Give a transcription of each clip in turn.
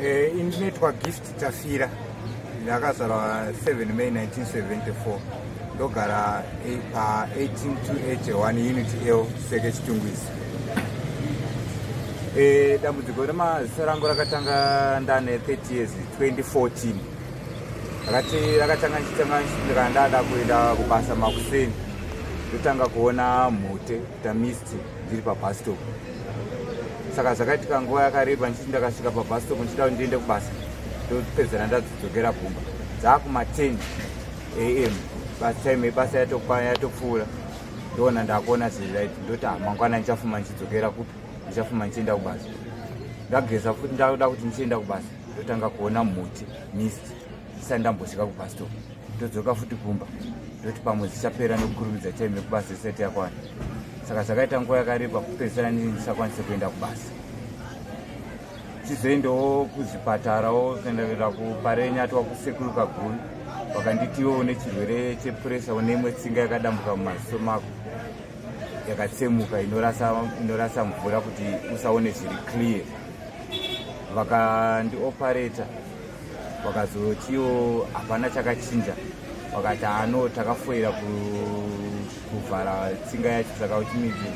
Inoitwa Gift Tafira. Ndakazvarwa 7 May 1974. Ndogara pa 18281 Unit L Seke Chitungwizi. Dambudziko remazisa rangu rakatanga ndane 30 years 2014. Rakatanga ndichitanga ndada kuenda kubasa makuseni. Ndotanga kuona mhute tamist ndiri pabus stop. Saka zvakaitika nguva yakareba ndichiti ndakasvika pabus stop ndichida kuti ndiende kubasa. Ndopedzera ndadzidzokera Pfumba. Dzakuma 10 AM. Bus time basa yatopfuura. Ndona ndakuona zviri ndoti mangwana ndichafuma ndichidzokera kupi. Ndichafuma ndichienda kubasa. Ndageza futi ndakuda kuti ndichienda kubasa. Ndotanga kuona mhuti mist. Ndisati ndambosvika kubus stop. Ndodzoka futi Pfumba. Ndoti pamwe dzichapera nekukurumidza time yekubasa isati yakwana. Saka zvakaita nguva yakareba kupedzisira ndisakwanise kuenda kubasa. Chizoendawo kuzvipatarawo kuenda kuparenya twa kusekuru kaguru. Vakanditiwo nechirwere chepressure nemwe tsinga yakadambuka mumaziso mako. Yakatsemuka inorasa mvura kuti usaone zviri clear. Vakandioperata. Vakazotiwo hapana chakachinja. Vakati takafoira kuvhara tsinga yacho saka uchimidzi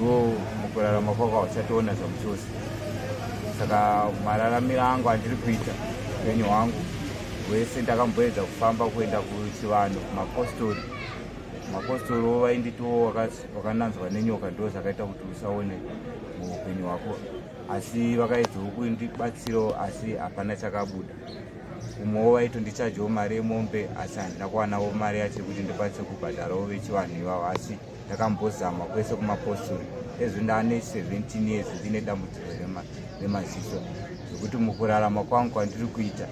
iwo mukurarama kwako hauchatoona zvamuchose. Saka mararamiro angu andiri kuita upenyu hwangu hwese ndakamboedza kufamba kuenda kuchivanhu kumapostori. Mapostori vainditiwo wakananzwa nenyoka ndo zvakaita kuti usaone muupenyu hwako. Asi vakaedzawo kundibatsirawo asi hapana chakabuda. Umwewo vaitondichajawo mari yemombe asi handina kuwanawo mari yacho kuti ndikwanise kubhadharawo vechivanhu ivavo asi ndakambozama kwese kumapostori. Ezvo ndane 17 years ndine dambudziko remaziso zvokuti mukurarama kwangu kwandiri kuita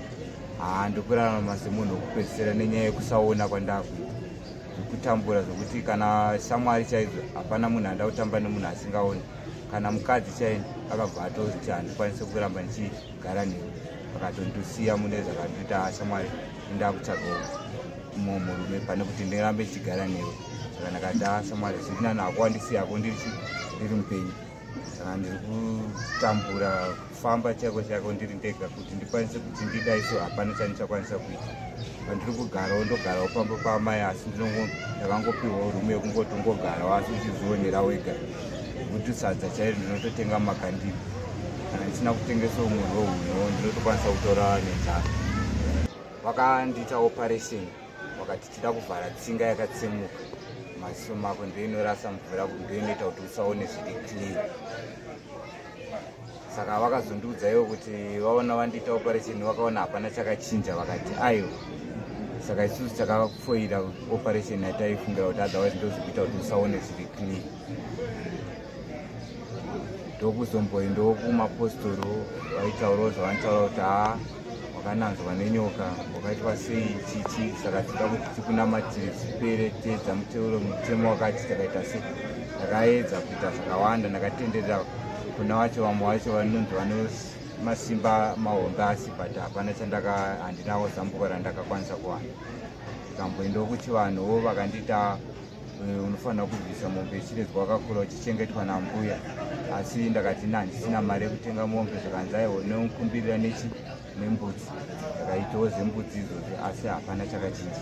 handikurarama semunhu wokupedzisira nenyaya yekusaona kwandakuita. Zvokutambura zvokuti kana shamwari chaidzo hapana munhu anda kutamba nemunhu asingaoni. Kana mukadzi chaino akabva atoti handikwanise kuramba ndichigara newe. Vakatondisiya mune zvakandoita shamwari ndakutsvagawo mumwe murume pane kuti ndirambe ndichigara newe. Saka ndakati shamwari zviri nani hakuwandisiyako ndiri mupenyu. Saka ndiri kutambura kufamba chako ndiri ndega kuti ndikwanise kuti ndidaiso hapana chandichakwanisa kuita. Pandiri kugarawo ndogarawo pamba pamai asi ndakangopiwawo rume yekungoti ungogarawo asi uchizvionera wega. Kuti sadza chairo ndinototenga makandiri. Kana ndisina kutengesawo munhu wehunyo ndinotokwanisa kutora nenzara. Vakandiita operation. Vakati tida kuvhara tsinga yakatsemuka. Maziso mako ndoinorasa mvura ndoinoita kuti usaone zviri clear. Saka vakazondiudza ivo kuti vaona vandiita operation vakaona hapana chakachinja vakati aiwa. Saka isusu takafoira operation yataifungira kuti otherwise ndozvikuita kuti usaone zviri clear. Ndokuzomboendawo kumapostori vaitaurawo zvavanotaura kuti wakananzwa nenyoka wakaitwa sei chichi. Saka tida kuti tikunamatire zvipere teedza mutemo wakati takaita sei. Ndakaedza kuita zvakawanda ndakatenderera kuna vacho vamwe vacho vanonzi vane masimba mahombe asi but hapana handinawo zambuko randakakwanisa kuwana. Ndikamboendawo kuchivanhuwo vakandiita unofanira kubvisa mombe ichiredzwa wakakura uchichengetwa nambuya. Asi ndakati handisina mari yekutenga mombe zvakanzi aiwa neukumbirira nembudzi. Ndakaitawo zembudzi izvozvi asi hapana chakachinja.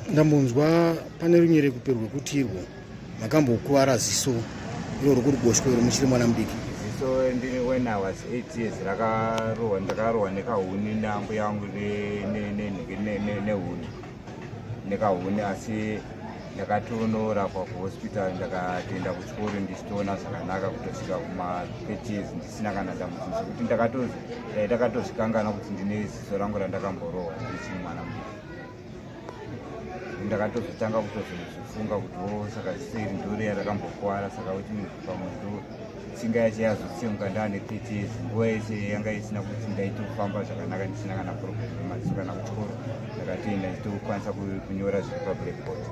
Ndambonzwa pane runyere kupero rwekutirwa makambokuvara ziso iro rokuruboshwe iro muchiri mwana mudiki. Ziso ndini when I was 8 years ndakarohwa nekahuni nambuya yangu nehuni nekahuni asi ndakatonorapwa kuhospital ndakatoenda kuchikoro ndichitoona zvakanaka kutosvika kuma30 years ndisina kana dambudziko kuti ndakatozvikangana kuti ndine ziso rangu randakamborohwa ndichiri mwana mudiki. Ndakatozotanga kutozvifunga kuti saka sei ndori yarakambokuwara saka kuti pamwe ndo tsinga yacho yazotsemuka ndane 30 years nguva yese yanga isina kuti ndaita kufamba zvakanaka ndisina kana problem yemaziso kana kuchikoro ndakatoenda ndichitokwanisa kunyora zviri pablackboard.